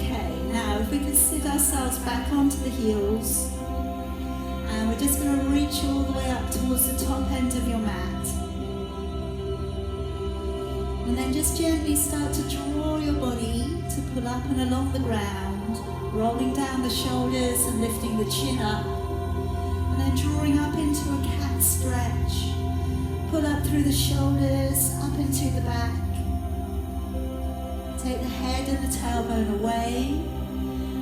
Okay, now if we can sit ourselves back onto the heels, and we're just going to reach all the way up towards the top end of your mat. And then just gently start to draw your body to pull up and along the ground, rolling down the shoulders and lifting the chin up. And then drawing up into a cat stretch. Pull up through the shoulders, up into the back. Take the head and the tailbone away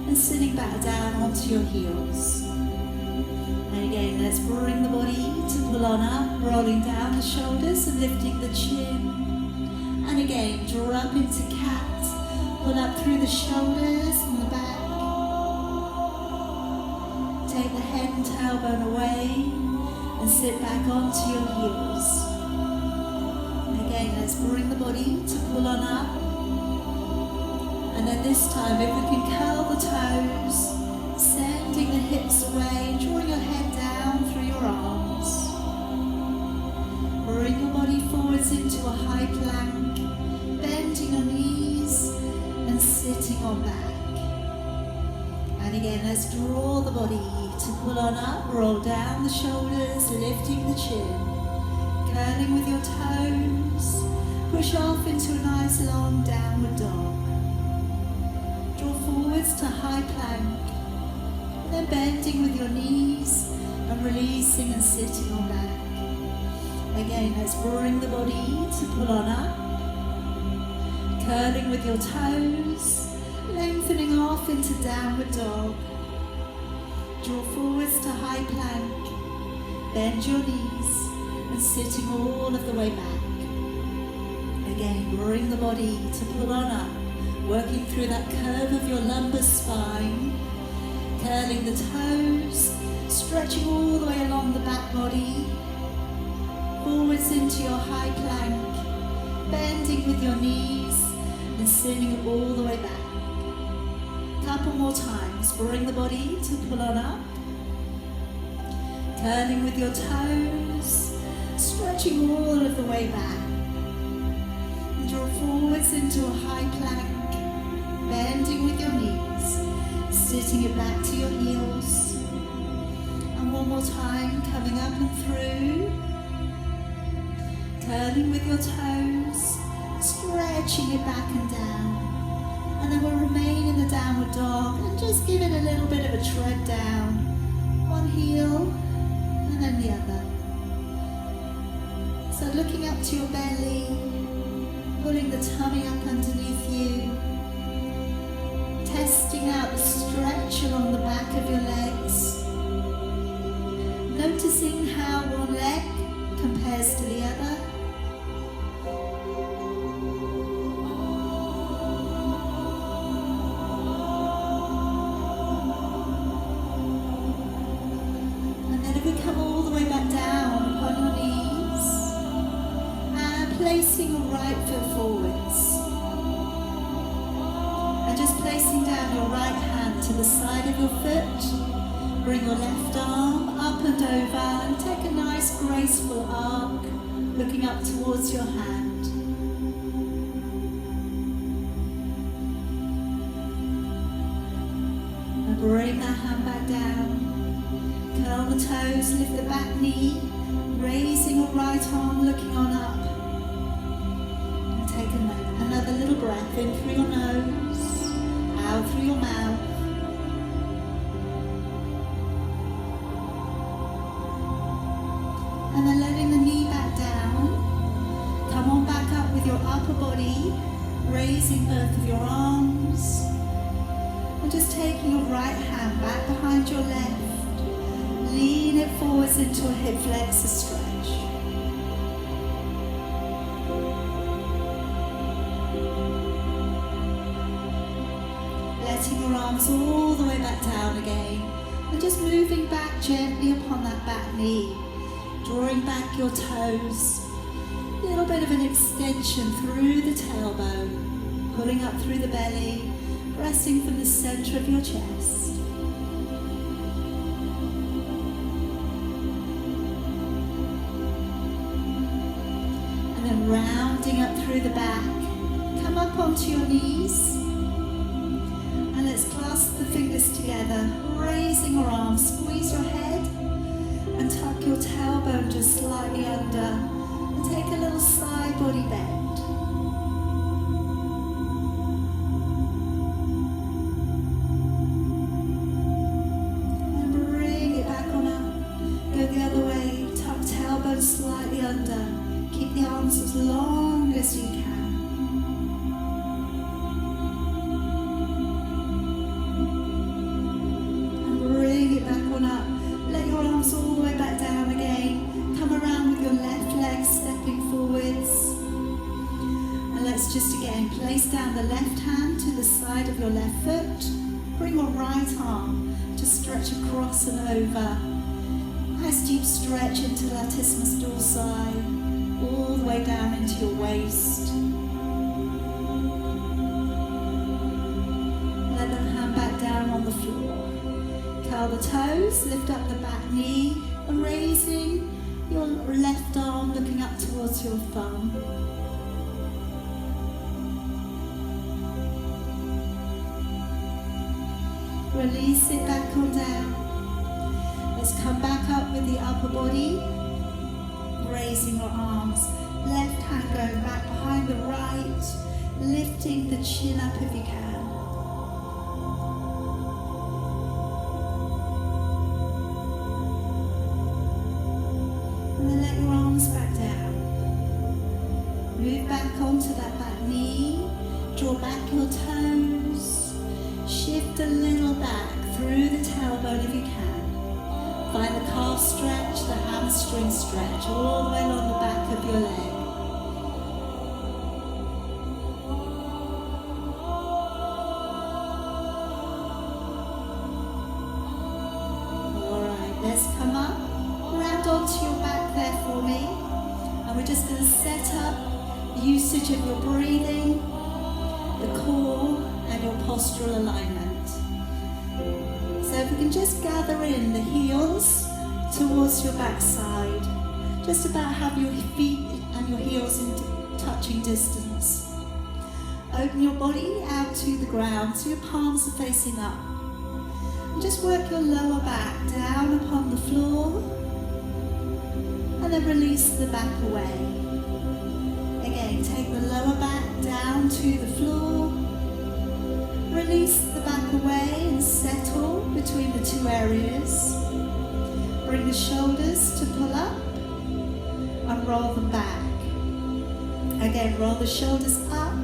and sitting back down onto your heels. And again, let's bring the body to pull on up, rolling down the shoulders and lifting the chin. And again, draw up into cat, pull up through the shoulders and the back. Take the head and tailbone away and sit back onto your heels. Again, let's bring the body to pull on up. And then this time, if we can curl the toes, sending the hips away, drawing your head down through your arms. Bring your body forwards into a high plank, bending your knees and sitting on back. And again, let's draw the body to pull on up, roll down the shoulders, lifting the chin, curling with your toes, push off into a nice long downward dog. Draw forwards to high plank, and then bending with your knees and releasing and sitting on back. Again, let's bring the body to pull on up, curling with your toes, lengthening off into downward dog. Draw forwards to high plank, bend your knees and sitting all of the way back. Again, bring the body to pull on up, working through that curve of your lumbar spine, curling the toes, stretching all the way along the back body, forwards into your high plank, bending with your knees and sitting all the way back. Couple more times, bring the body to pull on up, curling with your toes, stretching all of the way back. And draw forwards into a high plank, bending with your knees, sitting it back to your heels. And one more time, coming up and through, curling with your toes, stretching it back and down. And then we'll remain in the downward dog and just give it a little bit of a tread down. One heel and then the other. So looking up to your belly, pulling the tummy up underneath you, testing out the stretch along the back of your legs, noticing how one leg compares to the other. And then if we come all the way back down upon your knees and placing your right foot forwards. And just placing down your right hand to the side of your foot. Bring your left arm up and over and take a nice graceful arc, looking up towards your hand. And bring that hand back down. Curl the toes, lift the back knee, raising your right arm, looking on up. And take another little breath in through your nose, out through your mouth. And then letting the knee back down. Come on back up with your upper body, raising both of your arms. And just taking your right hand back behind your left. Lean it forwards into a hip flexor stretch. Letting your arms all the way back down again. And just moving back gently upon that back knee. Drawing back your toes. A little bit of an extension through the tailbone. Pulling up through the belly. Pressing from the center of your chest. And then rounding up through the back. Come up onto your knees. And clasp the fingers together, raising your arms, squeeze your head and tuck your tailbone just slightly under and take a little side body bend. And bring it back on up, go the other way, tuck tailbone slightly under, keep the arms as long as you can. All the way back down again. Come around with your left leg stepping forwards. And let's just again place down the left hand to the side of your left foot. Bring your right arm to stretch across and over. Nice deep stretch into latissimus dorsi, all the way down into your waist. Let the hand back down on the floor. Curl the toes, lift up the back knee, and raising your left arm looking up towards your thumb. Release it back on down. Let's come back up with the upper body, raising your arms. Left hand going back behind the right, lifting the chin up if you can. And then let your arms back down. Move back onto that back knee. Draw back your toes. Shift a little back through the tailbone if you can. Find the calf stretch, the hamstring stretch, all the way along the back of your leg. Alright, let's come up. Round onto your back there for me. And we're just going to set up usage of your breathing, the core, and your postural alignment. So if we can just gather in the heels towards your backside, just about have your feet and your heels in touching distance. Open your body out to the ground so your palms are facing up. And just work your lower back down upon the floor and then release the back away. Again, take the lower back down to the floor. Release the back away and settle between the two areas. Bring the shoulders to pull up and roll them back. Again, roll the shoulders up,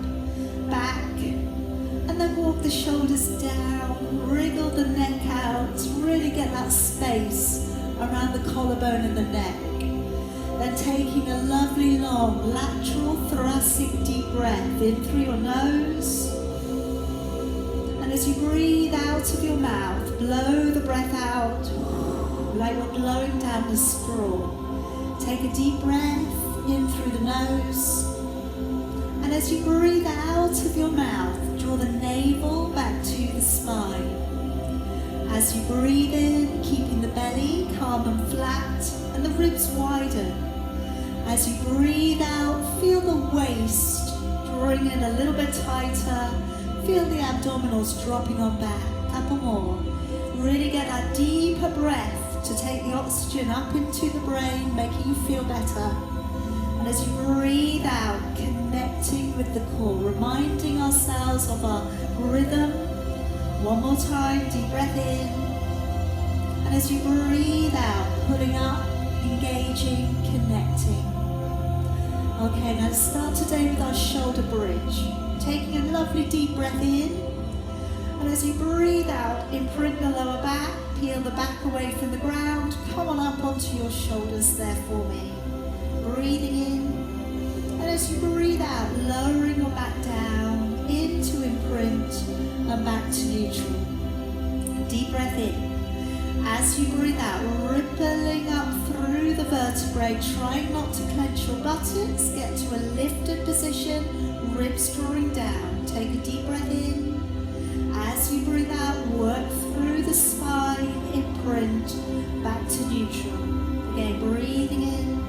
back, and then walk the shoulders down. Wriggle the neck out. Really get that space around the collarbone and the neck. Then taking a lovely long lateral thoracic deep breath in through your nose. And as you breathe out of your mouth, blow the breath out like you're blowing down a straw. Take a deep breath in through the nose. And as you breathe out of your mouth, draw the navel back to the spine. As you breathe in, keeping the belly calm and flat and the ribs widen. As you breathe out, feel the waist drawing in a little bit tighter. Feel the abdominals dropping on back. Couple more. Really get that deeper breath to take the oxygen up into the brain, making you feel better. And as you breathe out, connecting with the core, reminding ourselves of our rhythm. One more time, deep breath in. And as you breathe out, pulling up, engaging, connecting. Okay, now start today with our shoulder bridge. Taking a lovely deep breath in. And as you breathe out, imprint the lower back, peel the back away from the ground. Come on up onto your shoulders there for me. Breathing in. And as you breathe out, lowering your back down into imprint and back to neutral. Deep breath in. As you breathe out, rippling up through the vertebrae, trying not to clench your buttocks, get to a lifted position, ribs drawing down. Take a deep breath in. As you breathe out, work through the spine, imprint, back to neutral. Again, breathing in,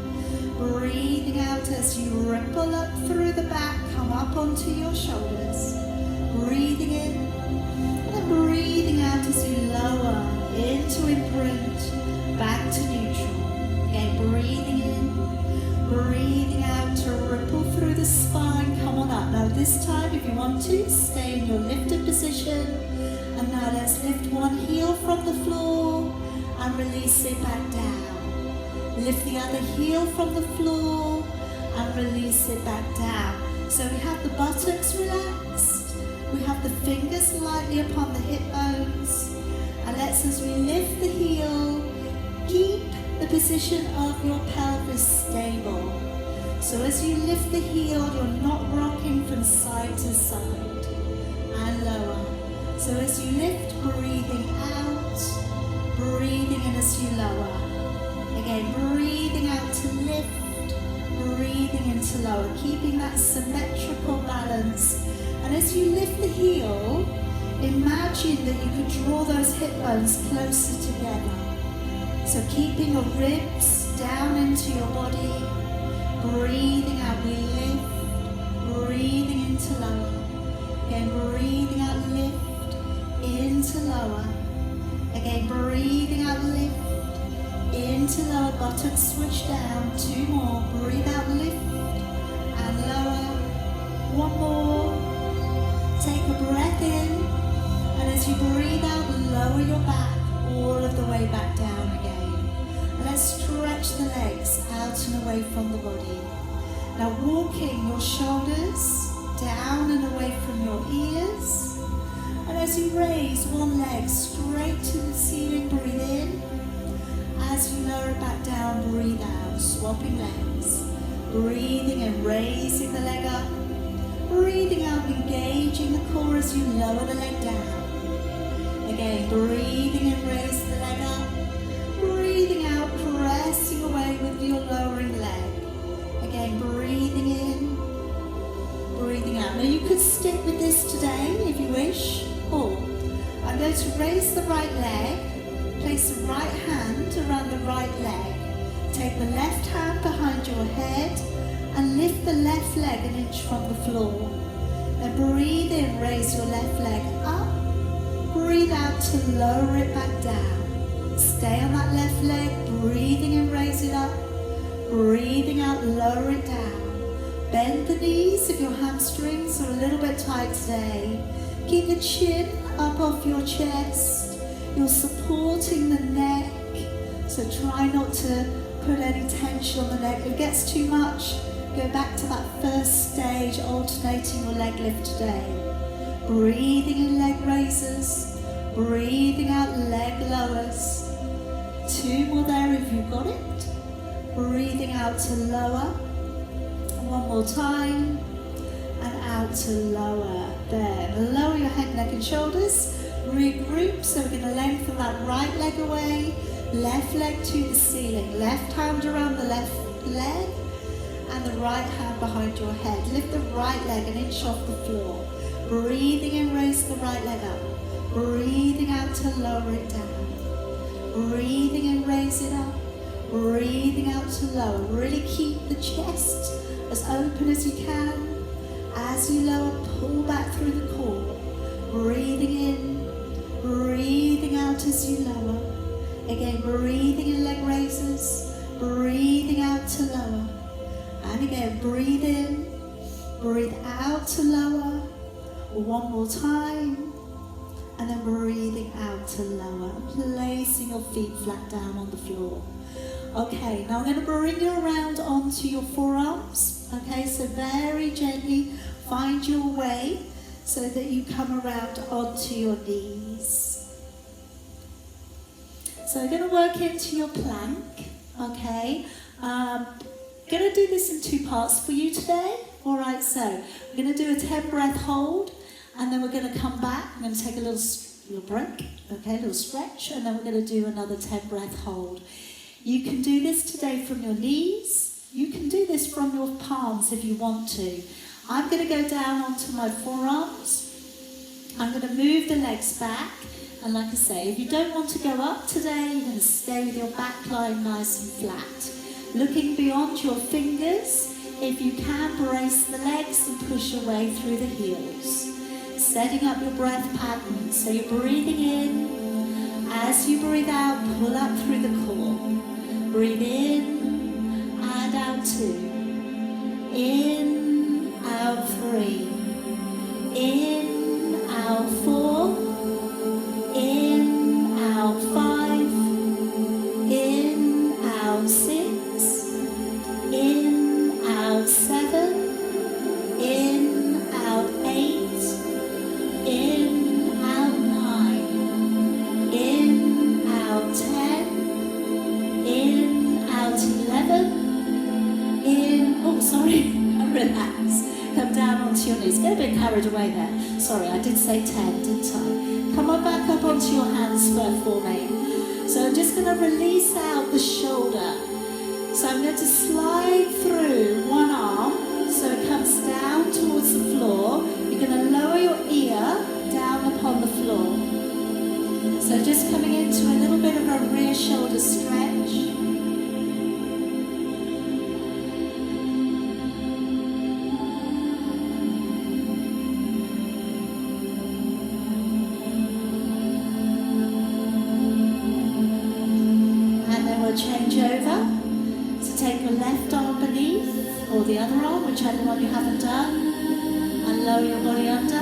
breathing out as you ripple up through the back, come up onto your shoulders. Breathing in, and breathing this time, if you want to, stay in your lifted position. And now let's lift one heel from the floor and release it back down. Lift the other heel from the floor and release it back down. So we have the buttocks relaxed. We have the fingers lightly upon the hip bones. And let's, as we lift the heel, keep the position of your pelvis stable. So as you lift the heel, you're not rocking from side to side and lower. So as you lift, breathing out, breathing in as you lower. Again, breathing out to lift, breathing in to lower, keeping that symmetrical balance. And as you lift the heel, imagine that you could draw those hip bones closer together. So keeping your ribs down into your body, breathing out, we lift, breathing into lower. Again, breathing out, lift, into lower. Again, breathing out, lift, into lower, buttocks switch down. Two more, breathe out, lift, and lower. One more, take a breath in, and as you breathe out, lower your back all of the way back down again. And let's stretch the legs out and away from the body. Now walking your shoulders down and away from your ears. And as you raise one leg straight to the ceiling, breathe in. As you lower it back down, breathe out, swapping legs. Breathing and raising the leg up. Breathing out, engaging the core as you lower the leg down. Again, breathing and raise the leg up. Breathing out, pressing away with your lowering leg. Again, breathing in, breathing out. Now you could stick with this today if you wish. Or I'm going to raise the right leg, place the right hand around the right leg. Take the left hand behind your head and lift the left leg an inch from the floor. Then breathe in, raise your left leg up. Breathe out to lower it back down. Stay on that left leg, breathing in, raise it up. Breathing out, lower it down. Bend the knees if your hamstrings are a little bit tight today. Keep the chin up off your chest. You're supporting the neck, so try not to put any tension on the neck. If it gets too much, go back to that first stage, alternating your leg lift today. Breathing in, leg raises. Breathing out, leg lowers. Two more there if you've got it. Breathing out to lower. One more time. And out to lower. There. Lower your head, neck and shoulders. Regroup. So we're going to lengthen that right leg away. Left leg to the ceiling. Left hand around the left leg. And the right hand behind your head. Lift the right leg an inch off the floor. Breathing in, raise the right leg up. Breathing out to lower it down. Breathing in, raise it up. Breathing out to lower. Really keep the chest as open as you can. As you lower, pull back through the core. Breathing in, breathing out as you lower. Again, breathing in, leg raises. Breathing out to lower. And again, breathe in, breathe out to lower. One more time. And then breathing out to lower. Placing your feet flat down on the floor. Okay, now I'm going to bring you around onto your forearms. Okay, so very gently find your way so that you come around onto your knees. So we're going to work into your plank. Okay, going to do this in two parts for you today. All right, so we're going to do a 10 breath hold, and then we're going to come back. I'm going to take a little break, okay, a little stretch, and then we're going to do another 10 breath hold. You can do this today from your knees. You can do this from your palms if you want to. I'm going to go down onto my forearms. I'm going to move the legs back. And like I say, if you don't want to go up today, you're going to stay with your back line nice and flat. Looking beyond your fingers, if you can, brace the legs and push your way through the heels. Setting up your breath pattern. So you're breathing in. As you breathe out, pull up through the core. Breathe in and out 2. In, out 3. onto your knees. Get a bit carried away there. Sorry, I did say 10, didn't I? Come on back up onto your hands for me. So I'm just going to release out the shoulder. So I'm going to slide through one arm so it comes down towards the floor. You're going to lower your ear down upon the floor. So just coming into a little bit of a rear shoulder stretch. Change over. So take your left arm beneath or the other arm, whichever one you haven't done, and lower your body under.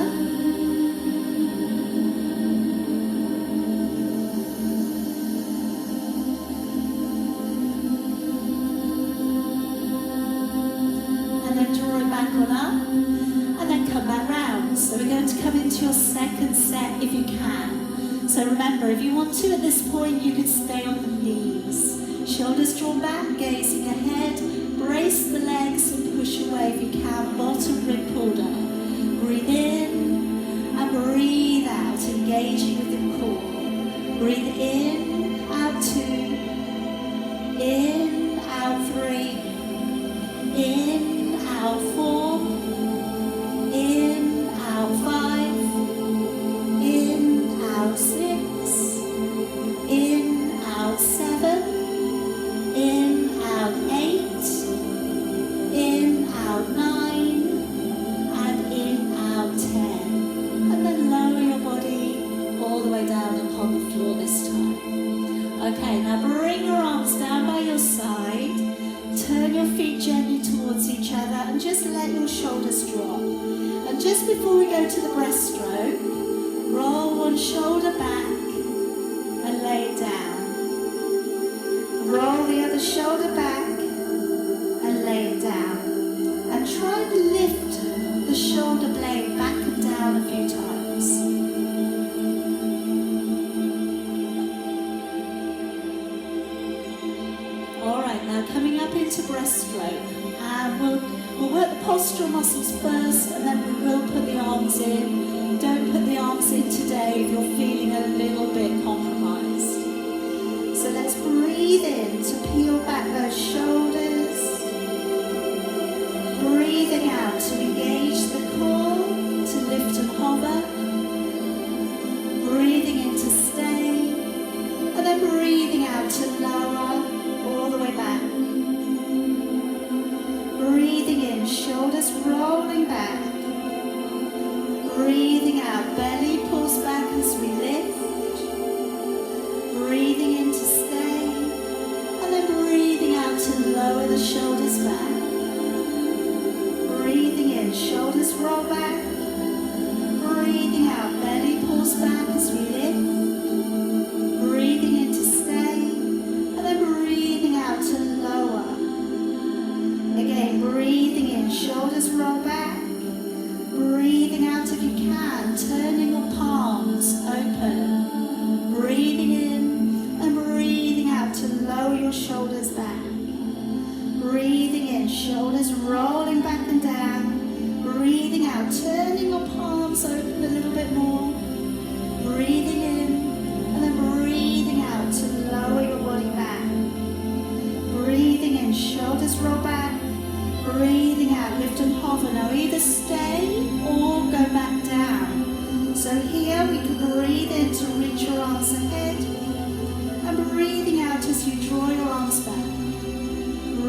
And then draw it back on up and then come back round. So we're going to come into your second set if you can. So remember, if you want to at this point, you could stay on the knees. Shoulders drawn back, gazing ahead. Brace the legs and push away if you can. Bottom rib pulled up. Breathe in and breathe out, engaging with the core. Breathe in, out 2. In, out 3. In, out 4. In, out 5. In, out 6. In, out 7. In, out 8, in, out 9, and in, out 10. And then lower your body all the way down upon the floor this time. Okay, now bring your arms down by your side. Turn your feet gently towards each other and just let your shoulders drop. And just before we go to the breaststroke, roll one shoulder back and lay it down. Roll the other shoulder back and lay it down. And try to lift the shoulder blade back and down a few times. Alright, now coming up into breaststroke. And we'll work the postural muscles first and then we will put the arms in. Don't put the arms in today if you're feeling a little bit compromised. So let's breathe in to peel back those shoulders. Breathing out to engage the core, to lift and hover. Breathing in to stay. And then breathing out to lower all the way back. Breathing in, shoulders rolling back. Breathing out, belly pulls back as we lift. Breathing in to stay, and then breathing out to lower the shoulders back. Breathing in, shoulders roll back. Breathing out, belly pulls back as we lift. Breathing in to stay, and then breathing out to lower. Again, breathing in, shoulders roll back. Breathing out if you can, turning your palms open. Breathing in and breathing out to lower your shoulders back. Breathing in, shoulders rolling back and down. Breathing out, turning your palms open a little bit more. Breathing in and then breathing out to lower your body back. Breathing in, shoulders roll back. Breathing out, lift and hover. Now either stay or go back down. So here we can breathe in to reach your arms ahead. And breathing out as you draw your arms back.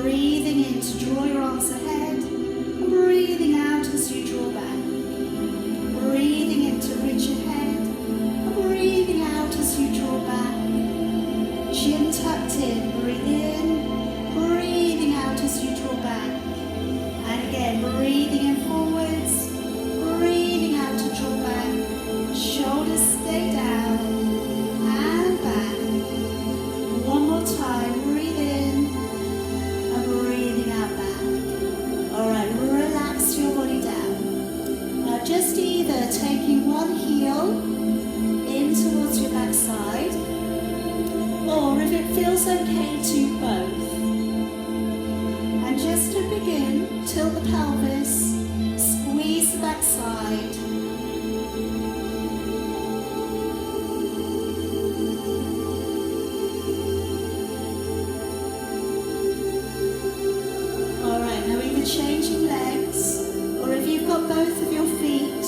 Breathing in to draw your arms ahead. And breathing out as you draw back. Breathing in to reach ahead. And breathing out as you draw back. Chin tucked in, breathe in. Breathing out as you draw back. And again, breathing in forwards, breathing out to draw back, shoulders stay down, and back. One more time, breathe in, and breathing out back. Alright, relax your body down. Now just either taking one heel in towards your backside, or if it feels okay, to both. And just to begin, tilt the pelvis, squeeze squeeze the backside. Alright, now either changing legs, or if you've got both of your feet,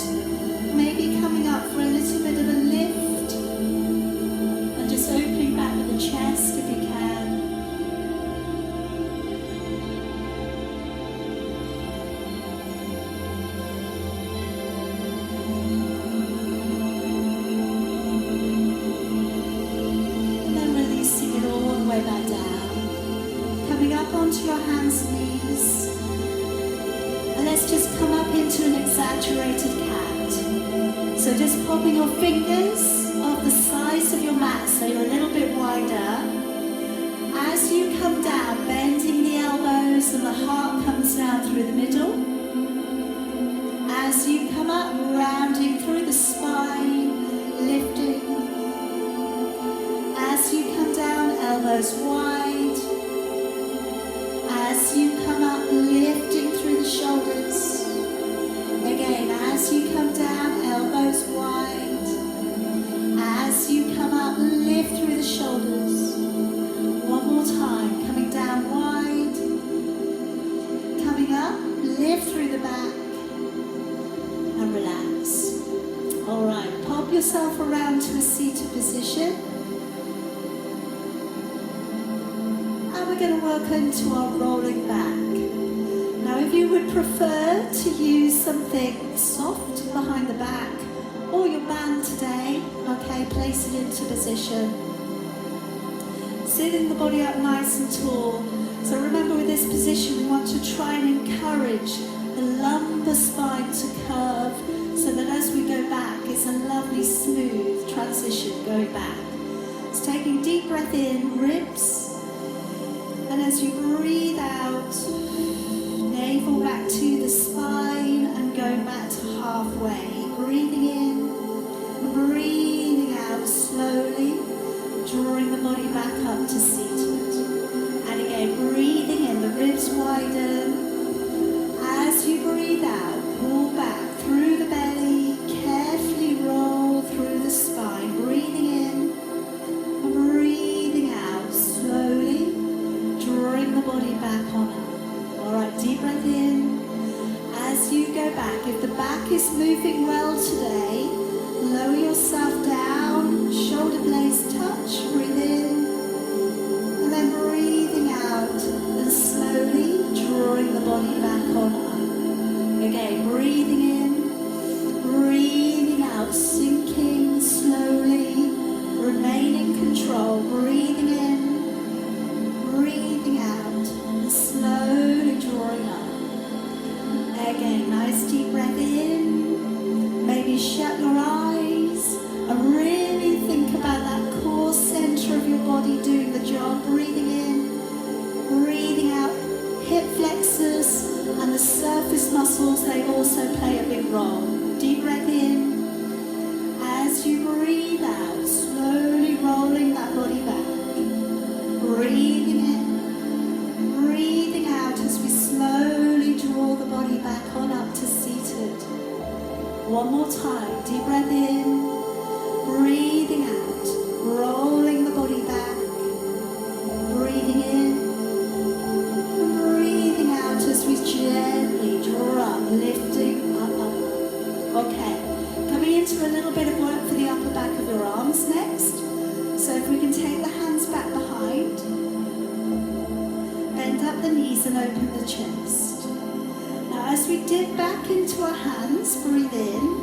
maybe coming up for a little bit of a lift, and just opening back with the chest if you can. Back down, coming up onto your hands and knees, and let's just come up into an exaggerated cat. So just popping your fingers off the sides of your mat so you're a little bit wider. As you come down, bending the elbows and the heart comes down through the middle. As you come up, rounding through the spine, lifting. As you come down, elbows wide. As you come up, lifting through the shoulders. Again, as you come down, elbows wide. As you come up, lift through the shoulders. One more time, coming down wide. Coming up, lift through the back. And relax. Alright, pop yourself around to a seated position. We're going to work into our rolling back. Now if you would prefer to use something soft behind the back or your band today, okay, place it into position. Sitting the body up nice and tall. So remember with this position we want to try and encourage the lumbar spine to curve so that as we go back it's a lovely smooth transition going back. So taking a deep breath in, ribs. And as you breathe out, navel back to the spine and going back to halfway. Breathing in and breathing out slowly, drawing the body back up to seated. And again, breathing in, the ribs widen. As you breathe out, pull back through the belly, carefully roll through the spine. Breathing in and breathing out slowly, drawing the body back on up. Alright, deep breath in. As you go back, if the back is moving well today, lower yourself down, shoulder blades touch, breathe in, and then breathing out, and slowly drawing the body back on up. Again, breathing in, breathing out, sinking slowly, remain in control, breathing in, breathing out, and slowly drawing up. Again, nice deep breath in. Maybe shut your eyes and really think about that core center of your body doing the job. Breathing in, breathing out. Hip flexors and the surface muscles, they also play a big role. Deep breath in. As you breathe out, slowly rolling that body back. Breathing in, breathing out as we slowly draw the body back on up to seated. One more time, deep breath in, breathing out, rolling the body back, breathing in, and breathing out as we gently draw up, lifting up, up. Okay, coming into a little bit of work for the upper back of your arms next. So if we can take the hands back behind, bend up the knees and open the chest. Now as we dip back into our hands, breathe in.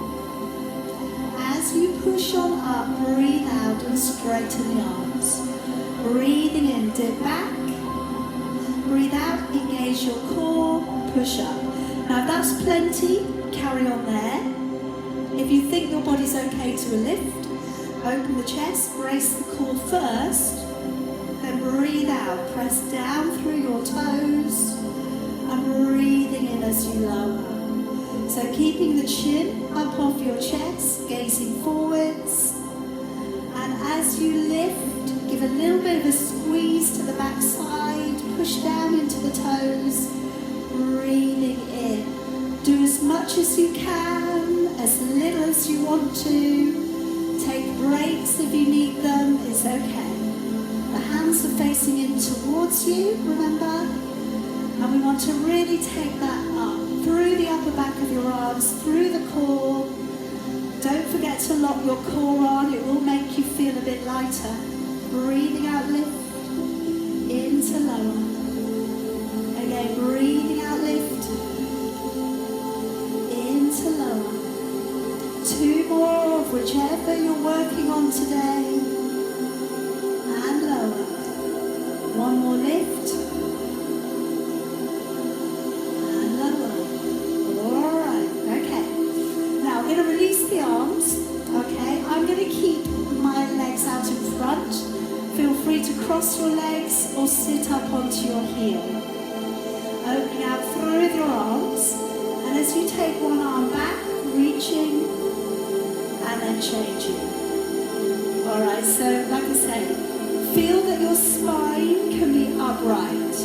As you push on up, breathe out and straighten the arms. Breathing in, dip back. Breathe out, engage your core, push up. Now if that's plenty, carry on there. If you think your body's okay to a lift, open the chest, brace the core first, then breathe out, press down through your toes, and breathing in as you lower. So keeping the chin up off your chest, gazing forwards, and as you lift, give a little bit of a squeeze to the back side, push down into the toes, breathing in. Do as much as you can, as little as you want to. Take breaks if you need them, it's okay. The hands are facing in towards you, remember? And we want to really take that up, through the upper back of your arms, through the core. Don't forget to lock your core on, it will make you feel a bit lighter. Breathing out, lift, into lower. Again, breathing out, lift, into lower. 2 more of whichever you're working on today. And lower. 1 more lift. And lower. Alright, okay. Now I'm going to release the arms. Okay, I'm going to keep my legs out in front. Feel free to cross your legs or sit up onto your heel. Opening out through with your arms. And as you take one arm back, reaching and then changing. Alright, so like I say, feel that your spine can be upright.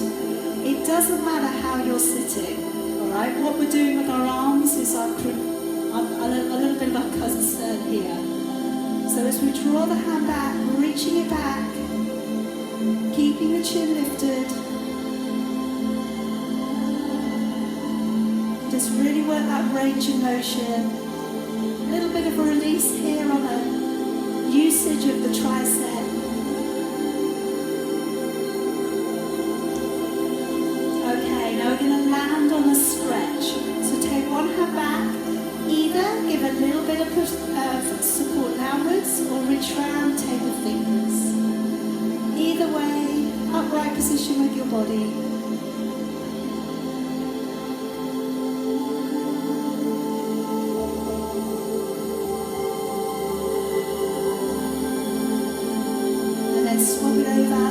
It doesn't matter how you're sitting. Alright, what we're doing with our arms is a little bit of our cousin turn here. So as we draw the hand back, reaching it back, keeping the chin lifted. Just really work that range of motion. A little bit of a release here on the usage of the tricep. Okay, now we're going to land on a stretch. So take one hand back. Either give a little bit of support downwards or reach round, take the fingers. Either way, upright position with your body. And then swap it over.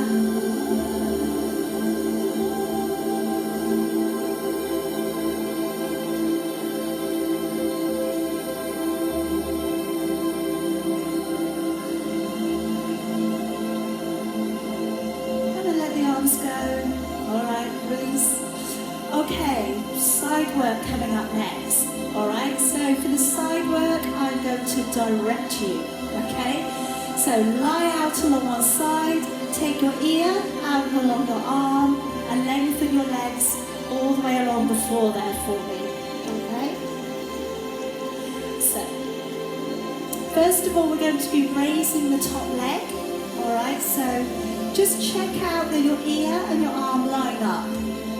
Okay, side work coming up next. Alright, so for the side work, I'm going to direct you. Okay, so lie out along one side, take your ear out along your arm, and lengthen your legs all the way along the floor there for me. Okay, so first of all, we're going to be raising the top leg. Alright, so just check out that your ear and your arm line up.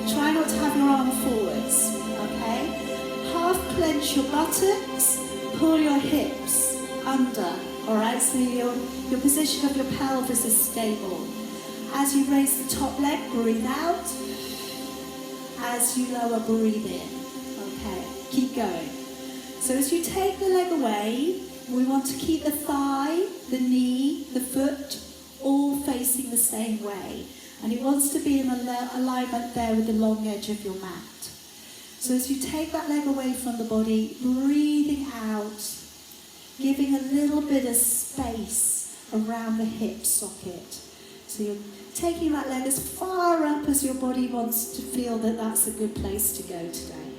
Try not to have your arm forwards, okay? Half clench your buttocks, pull your hips under, all right? So your position of your pelvis is stable. As you raise the top leg, breathe out. As you lower, breathe in, okay? Keep going. So as you take the leg away, we want to keep the thigh, the knee, the foot, all facing the same way. And it wants to be in alignment there with the long edge of your mat. So as you take that leg away from the body, breathing out, giving a little bit of space around the hip socket. So you're taking that leg as far up as your body wants to feel that that's a good place to go today.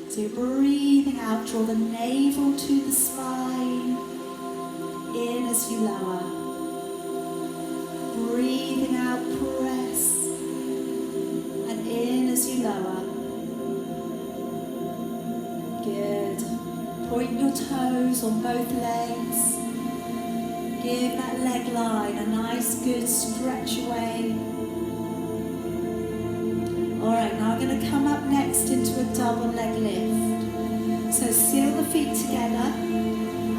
So you're breathing out, draw the navel to the spine, in as you lower. Breathing out, press, and in as you lower. Good. Point your toes on both legs. Give that leg line a nice good stretch away. Alright, now I'm going to come up next into a double leg lift. So seal the feet together.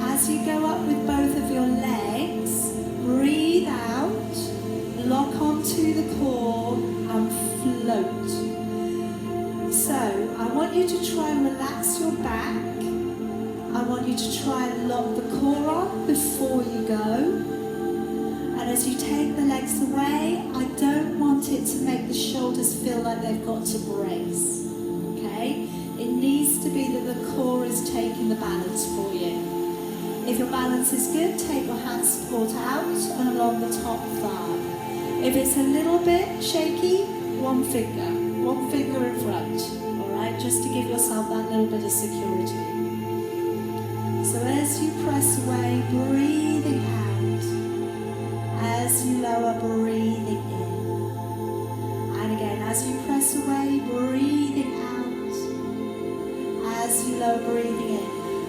As you go up with both of your legs, breathe out. Lock onto the core and float. So I want you to try and relax your back. I want you to try and lock the core on before you go. And as you take the legs away, I don't want it to make the shoulders feel like they've got to brace. Okay? It needs to be that the core is taking the balance for you. If your balance is good, take your hand support out and along the top thigh. If it's a little bit shaky, one finger in front. Alright, just to give yourself that little bit of security. So as you press away, breathing out. As you lower, breathing in. And again, as you press away, breathing out. As you lower, breathing in.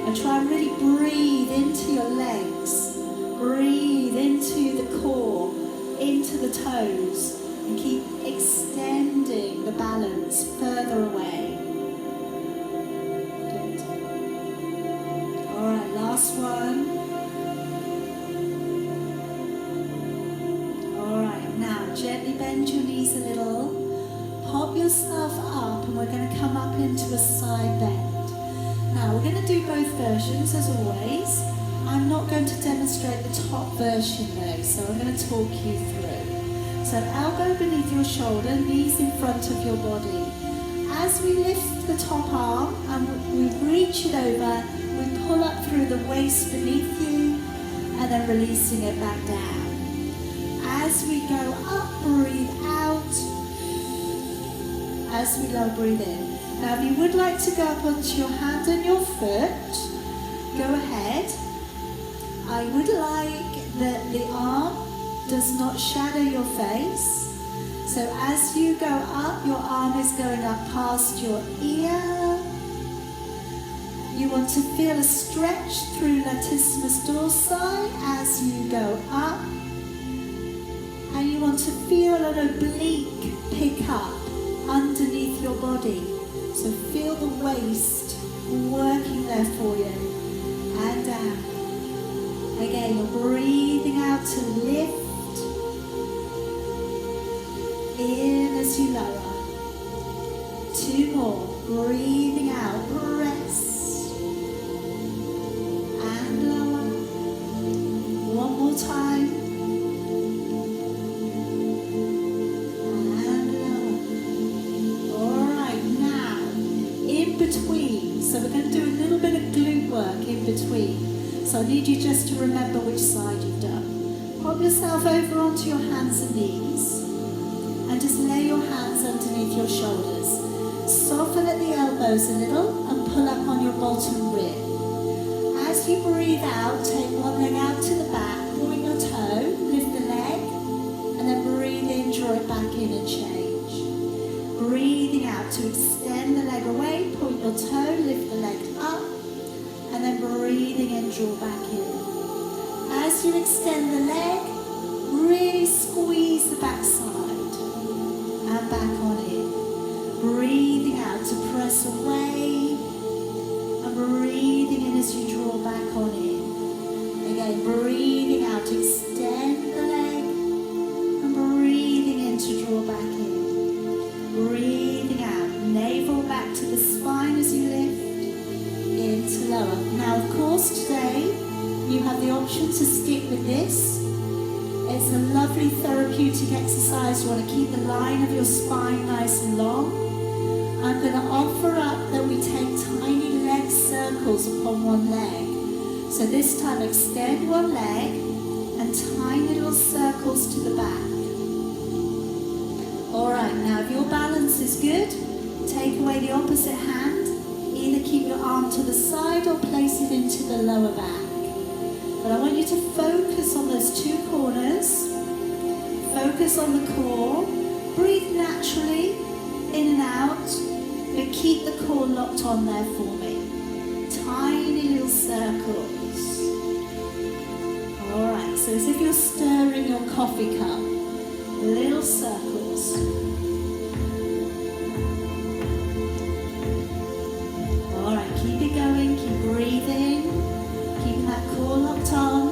And try and really breathe into your legs. Breathe into the core, into the toes. And keep extending the balance further away. Good. Alright, last one. Alright, now gently bend your knees a little. Pop yourself up and we're going to come up into a side bend. Now we're going to do both versions as always. I'm not going to demonstrate the top version though, so I'm going to talk you through. So elbow beneath your shoulder, knees in front of your body. As we lift the top arm and we reach it over, we pull up through the waist beneath you and then releasing it back down. As we go up, breathe out. As we lower, breathe in. Now if you would like to go up onto your hand and your foot, go ahead. I would like that the arm does not shadow your face. So as you go up, your arm is going up past your ear. You want to feel a stretch through latissimus dorsi as you go up. And you want to feel an oblique pick up underneath your body. So feel the waist working there for you. And down. Again, you're breathing out to lift. In as you lower. 2 more. Breathing out. Rest. And lower. 1 more time. And lower. Alright, now, in between. So we're going to do a little bit of glute work in between. So I need you just to remember which side you've done. Pop yourself over onto your hands and knees. And just lay your hands underneath your shoulders. Soften at the elbows a little and pull up on your bottom rib. As you breathe out, take one leg out to the back, point your toe, lift the leg, and then breathe in, draw it back in and change. Breathing out to extend the leg away, point your toe, lift the leg up, and then breathing in, draw back in. As you extend the leg, really squeeze the backside. And back on in. Breathing out to press away. And breathing in as you draw back on in. Again, breathing out to extend the leg. And breathing in to draw back in. Breathing out. Navel back to the spine as you lift. Into lower. Now, of course, today you have the option to stick with this. It's a lovely therapeutic exercise. You want to keep the line of your spine nice and long. I'm going to offer up that we take tiny leg circles upon one leg. So this time extend one leg and tiny little circles to the back. Alright, now if your balance is good, take away the opposite hand. Either keep your arm to the side or place it into the lower back. But I want you to focus on those 2 corners. Focus on the core. Breathe naturally, in and out, but keep the core locked on there for me. Tiny little circles. Alright, so as if you're stirring your coffee cup. Little circles. Alright, keep it going, keep breathing. Keeping that core locked on.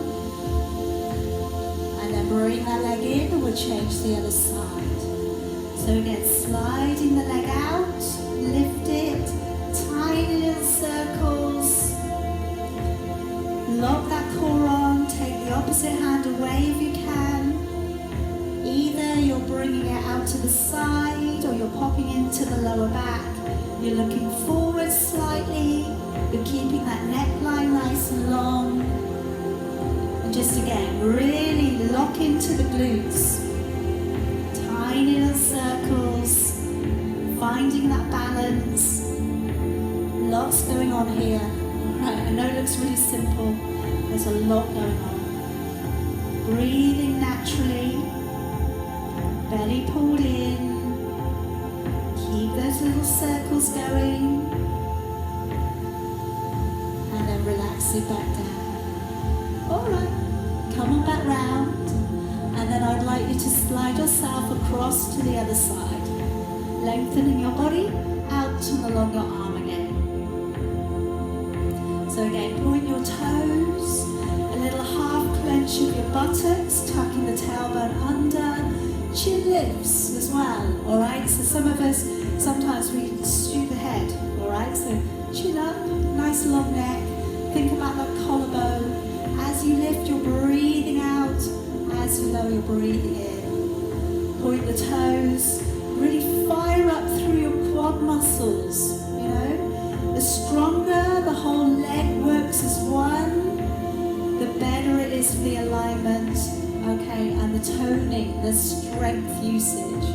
And then bring that leg in and we'll change the other side. So again, sliding the leg out, lift it, tiny little circles. Lock that core on, take the opposite hand away if you can. Either you're bringing it out to the side or you're popping into the lower back. You're looking forward slightly. You're keeping that neckline nice and long. And just again, really lock into the glutes. Tiny little circles, finding that balance. lots going on here. Right, I know it looks really simple. There's a lot going on. Breathing naturally. Belly pulled in. Keep those little circles going. And then relax it back down. Alright, come on back round. And then I'd like you to slide yourself across to the other side. Lengthening your body out to the longer arm again. So again, point your toes, a little half clench of your buttocks, tucking the tailbone under, chin lifts as well, alright? So some of us, sometimes we stoop the head, alright? So chin up, nice long neck, think about that collarbone. As you lift, you're breathing out, as you lower, you're breathing in. Point the toes, really fire up through your quad muscles, you know? The stronger the whole leg works as one, the better it is for the alignment, okay, and the toning, the strength usage.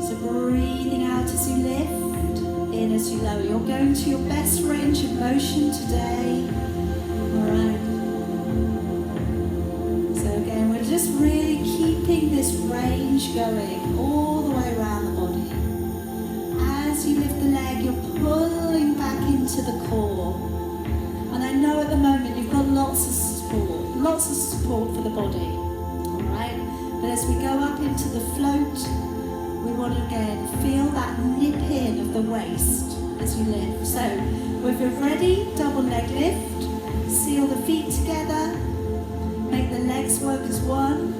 So breathing out as you lift, in as you lower. You're going to your best range of motion today, alright? So again, we're just really keeping this range going all the way around the body. As you lift the leg, you're pulling back into the core. And I know at the moment you've got lots of support for the body. Alright? But as we go up into the float, we want to again feel that nip in of the waist as you lift. So if you're ready, double leg lift, seal the feet together, make the legs work as one.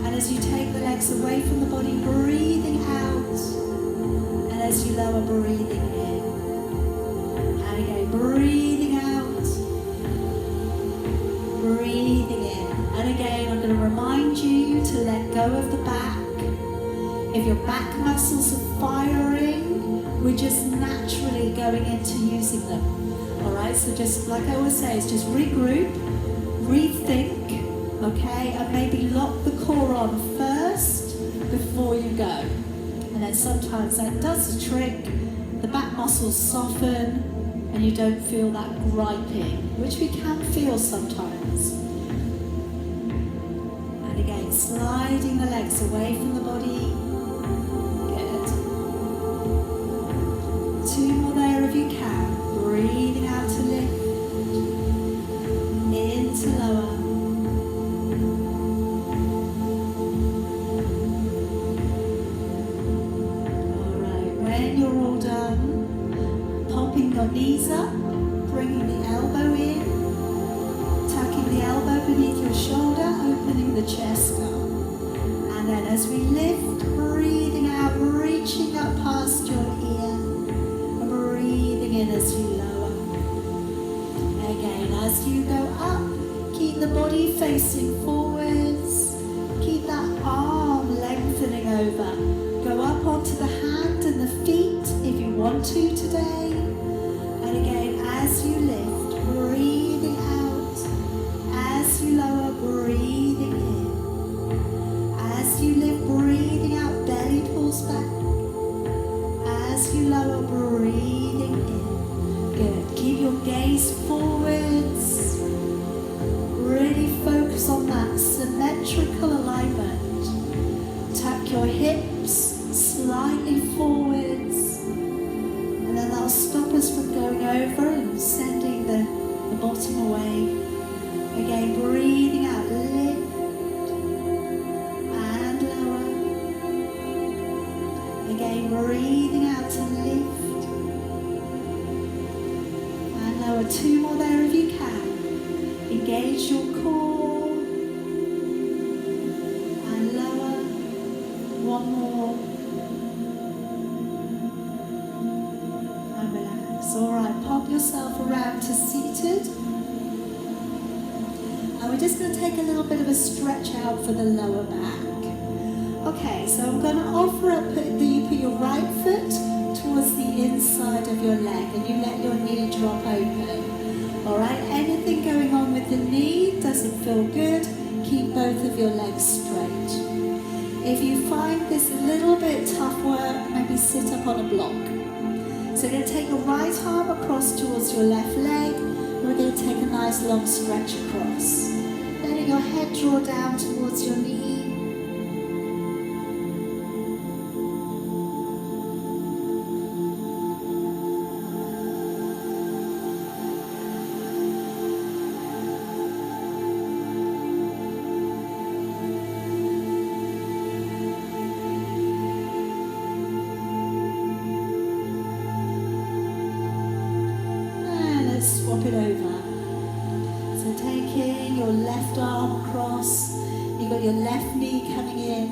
And as you take the legs away from the body, breathing out. And as you lower, breathing in. And again, breathing out. Breathing in. And again, I'm going to remind you to let go of the back. If your back muscles are firing, we're just naturally going into using them. Alright, so just like I always say, is just regroup, rethink. Okay, and maybe lock the core on first before you go. And then sometimes that does the trick. The back muscles soften and you don't feel that griping, which we can feel sometimes. And again, sliding the legs away from the body. Good. 2 more there if you can. Breathing out to lift. In to lower. Your knees up, bringing the elbow in, tucking the elbow beneath your shoulder, opening the chest up. And then as we lift, breathing out, reaching up past your ear, and breathing in as you lower. Again, as you go up, keep the body facing forwards, keep that arm lengthening over. Go up onto the hand and the feet if you want to today. And again, as you lift, breathing out. As you lower, breathing in. As you lift, breathing out, belly pulls back. As you lower, breathing in. Good. Keep your gaze forwards. Really focus on that symmetrical alignment. Tuck your hips slightly forwards. And then that'll stop us from going over and sending the bottom away. Again, breathing out, lift and lower. Again, breathing out to lift and lower. 2 more there if you can. Engage your core and lower. 1 more. Alright, pop yourself around to seated. And we're just going to take a little bit of a stretch out for the lower back. Okay, so I'm going to offer up that you put your right foot towards the inside of your leg and you let your knee drop open. Alright, anything going on with the knee doesn't feel good, keep both of your legs straight. If you find this a little bit tough work, maybe sit up on a block. So you're going to take your right arm across towards your left leg, and we're going to take a nice long stretch across. Letting your head draw down towards your knee. Swap it over. So taking your left arm across, you've got your left knee coming in,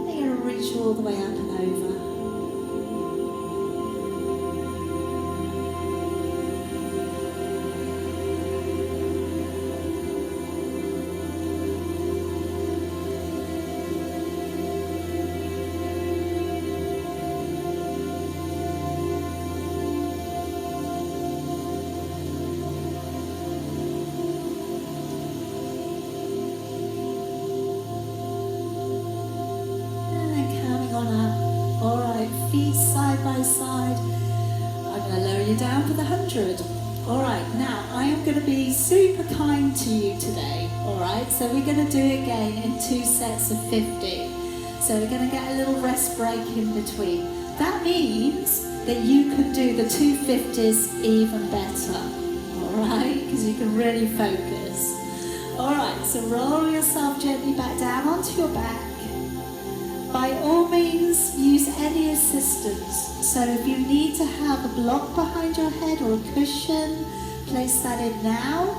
and you're going to reach all the way up and over. Feet side by side. I'm going to lower you down for the 100. Alright, now I am going to be super kind to you today. Alright, so we're going to do it again in 2 sets of 50. So we're going to get a little rest break in between. That means that you can do the 250s even better. Alright, because you can really focus. Alright, so roll yourself gently back down onto your back. By all means, use any assistance. So if you need to have a block behind your head or a cushion, place that in now.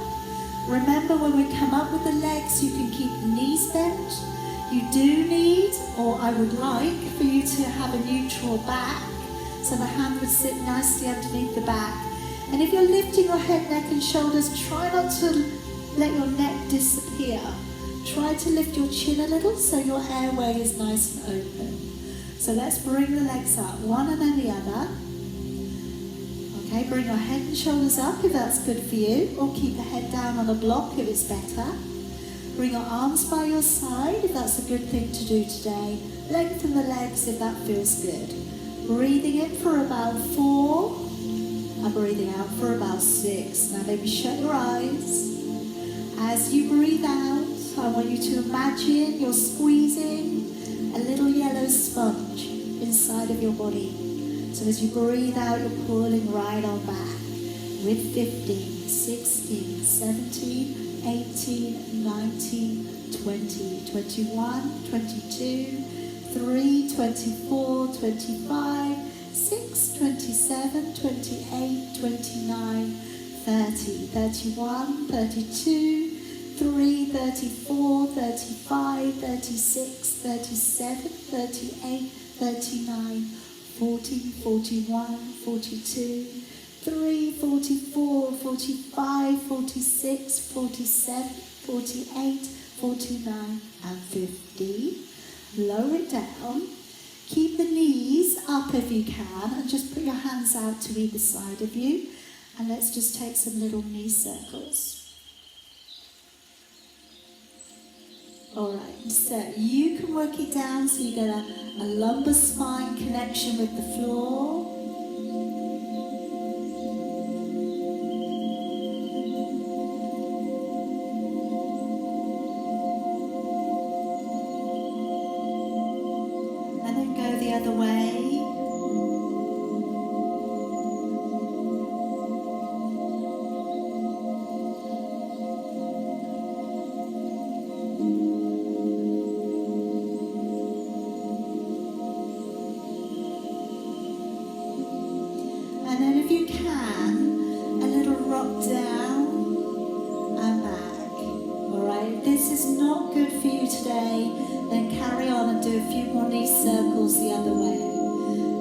Remember, when we come up with the legs, you can keep the knees bent. You do need, or I would like, for you to have a neutral back. So the hand would sit nicely underneath the back. And if you're lifting your head, neck and shoulders, try not to let your neck disappear. Try to lift your chin a little so your airway is nice and open. So let's bring the legs up, one and then the other. Okay, bring your head and shoulders up if that's good for you, or keep the head down on a block if it's better. Bring your arms by your side if that's a good thing to do today. Lengthen the legs if that feels good. Breathing in for about 4, and breathing out for about 6. Now maybe shut your eyes. As you breathe out, I want you to imagine you're squeezing a little yellow sponge inside of your body. So as you breathe out, you're pulling right on back with 15, 16, 17, 18, 19, 20, 21, 22, 3, 24, 25, 6, 27, 28, 29, 30, 31, 32, 3, 34, 35, 36, 37, 38, 39, 40, 41, 42, 3, 44, 45, 46, 47, 48, 49, and 50. Lower it down. Keep the knees up if you can, and just put your hands out to either side of you. And let's just take some little knee circles. Alright, so you can work it down so you get a lumbar spine connection with the floor. And then go the other way. And then if you can, a little rock down and back. Alright, if this is not good for you today, then carry on and do a few more knee circles the other way.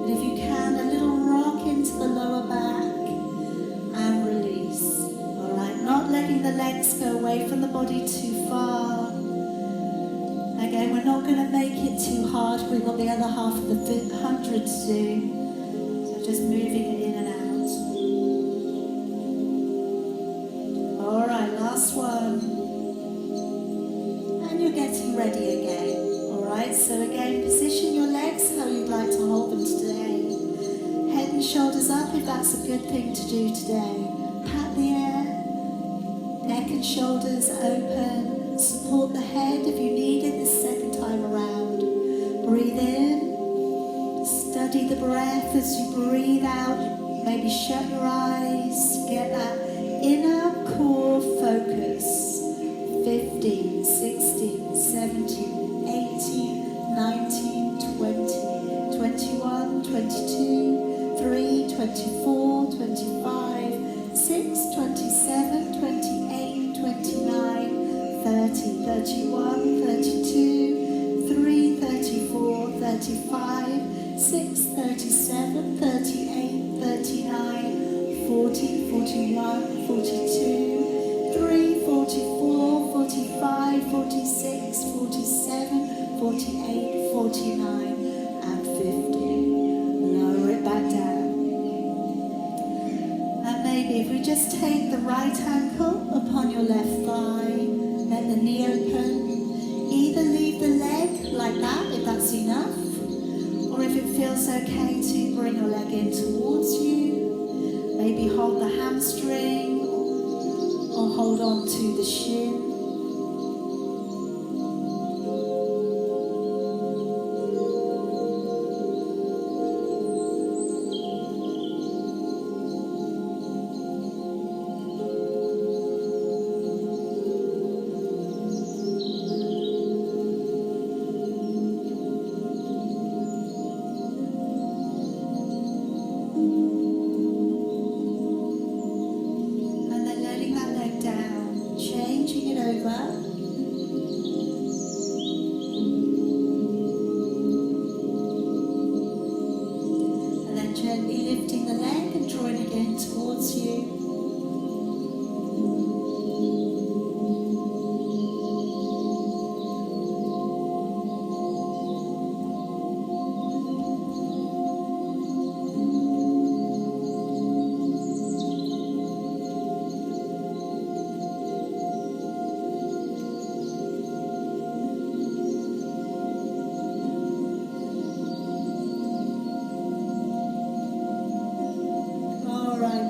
But if you can, a little rock into the lower back and release. Alright, not letting the legs go away from the body too far. Again, we're not going to make it too hard. We've got the other half of the 100 to do. Just moving it in and out. Alright, last one. And you're getting ready again. Alright, so again, position your legs how you'd like to hold them today. Head and shoulders up if that's a good thing to do today. Pat the air, neck and shoulders open. Support the head if you need it this second time around. Breathe in, study the breath as you breathe out. Maybe shut your eyes, get that inner core focus. 15, 16, 17, 18, 19, 20, 21, 22, 3, 24, 25, 6, 27, 28, 29, 30, 31, 32, 3, 34, 35, 6, 37, 38, 39, 40, 41, 42, 3, 44, 45, 46, 47, 48, 49, and 50. Lower it back down. And maybe if we just take the right ankle upon your left thigh, let the knee open. Either leave the leg like that, if that's enough, or if it feels okay to bring your leg in towards you. Maybe hold the hamstring, or hold on to the shin.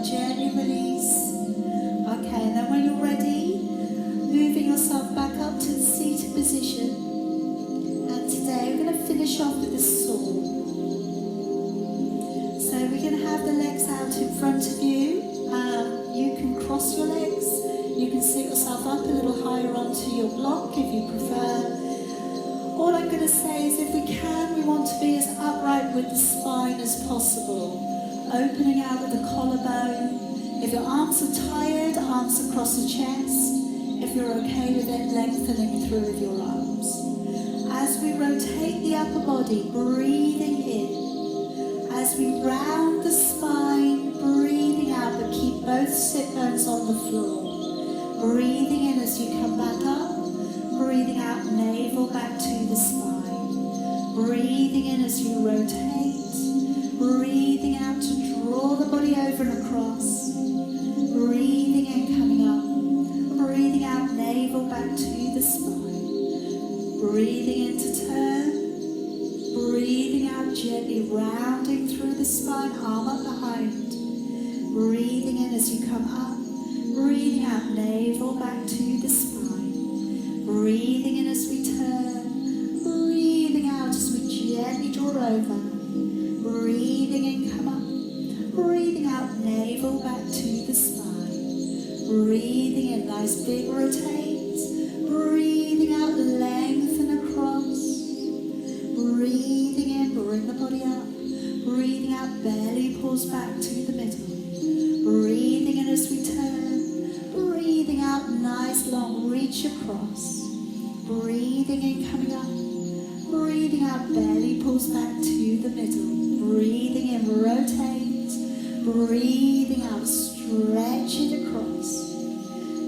Gently release. Okay, and then when you're ready, moving yourself back up to the seated position. And today we're going to finish off with a saw. So we're going to have the legs out in front of you. You can cross your legs. You can sit yourself up a little higher onto your block if you prefer. All I'm going to say is if we can, we want to be as upright with the spine as possible. Opening out with the collarbone. If your arms are tired, arms across the chest. If you're okay with it, lengthening through with your arms. As we rotate the upper body, breathing in. As we round the spine, breathing out, but keep both sit bones on the floor. Breathing in as you come back up. Breathing out, navel back to the spine. Breathing in as you rotate. Breathing out to draw the body over and across. Breathing in, coming up. Breathing out, navel back to the spine. Breathing in to turn. Breathing out, gently rounding through the spine, arm up behind. Breathing in as you come up. Breathing out, navel back to the spine. Breathing in as we turn. Breathing out as we gently draw over. Breathing in, come up. Breathing out, navel back to the spine. Breathing in, nice big rotate. Breathing out, lengthen across. Breathing in, bring the body up. Breathing out, belly pulls back to the middle. Breathing in as we turn. Breathing out, nice long reach across. Breathing in, coming up. Breathing out, belly pulls back to the middle. Breathing in, rotate. Breathing out, stretch it across.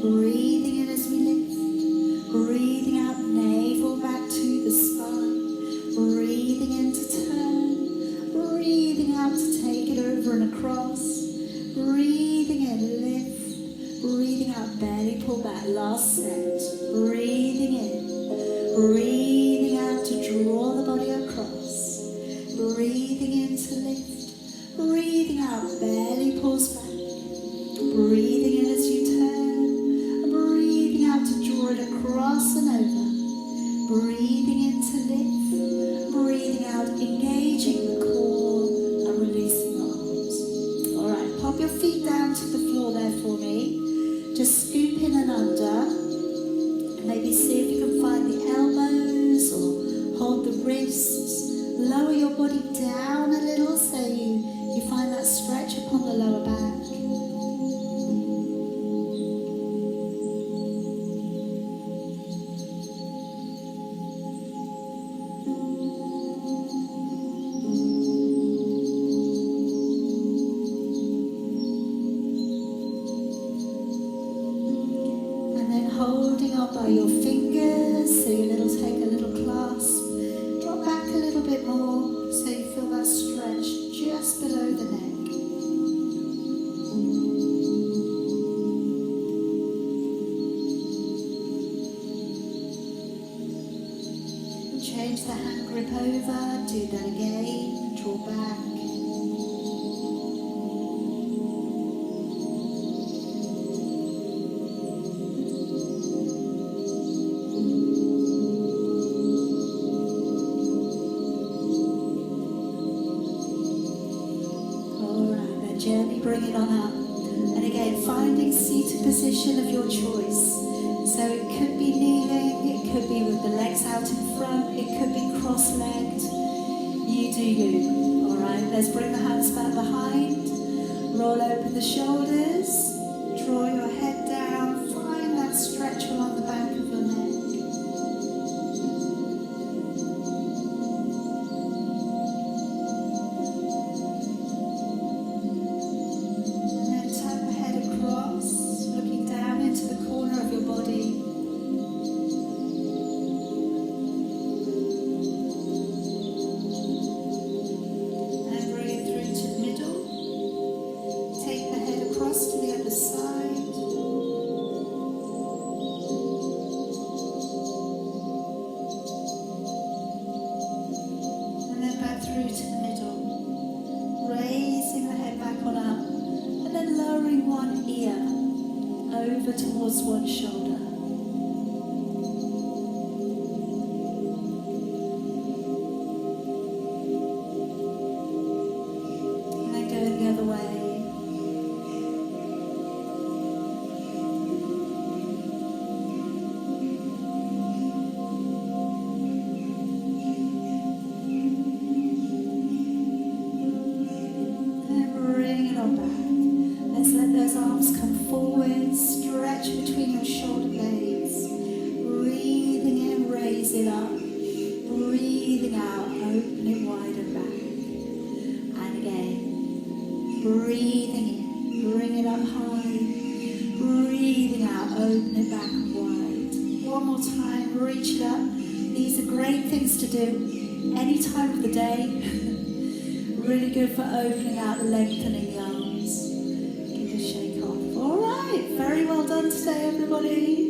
Breathing in as we lift. Breathing out, navel back to the spine. Breathing in to turn. Breathing out to take it over and across. Breathing in, lift. Breathing out, belly pull back. Last set. Breathing in. Breathing out to draw the body across. Breathing in to lift. Breathing out belly pulls back. Breathing in as you turn, and breathing out to draw it across and over. Breathing in to lift, breathing out, engaging the core and releasing the arms. Alright, pop your feet down to the floor there for me. Just scoop in and under. And maybe see if you can find the elbows or hold the wrists. Lower your body down a little so you find that stretch upon the lower back. Holding on by your fingers, so your little take a little clasp. Drop back a little bit more, so you feel that stretch just below the neck. Change the hand grip over, do that again, draw back. Gently bring it on up, and again finding seated position of your choice. So it could be kneeling, it could be with the legs out in front, it could be cross-legged. You do you. Alright, let's bring the hands back behind, roll open the shoulders, draw your head down, find that stretch along the back of your neck. Through to the middle, raising the head back on up, and then lowering one ear over towards one shoulder. And then going the other way. Arms come forward, stretch between your shoulder blades. Breathing in, raise it up. Breathing out, open it wide and back. And again, breathing in, bring it up high. Breathing out, open it back and wide. One more time, reach it up. These are great things to do any time of the day. Really good for opening out, lengthening the arms. Very well done today, everybody.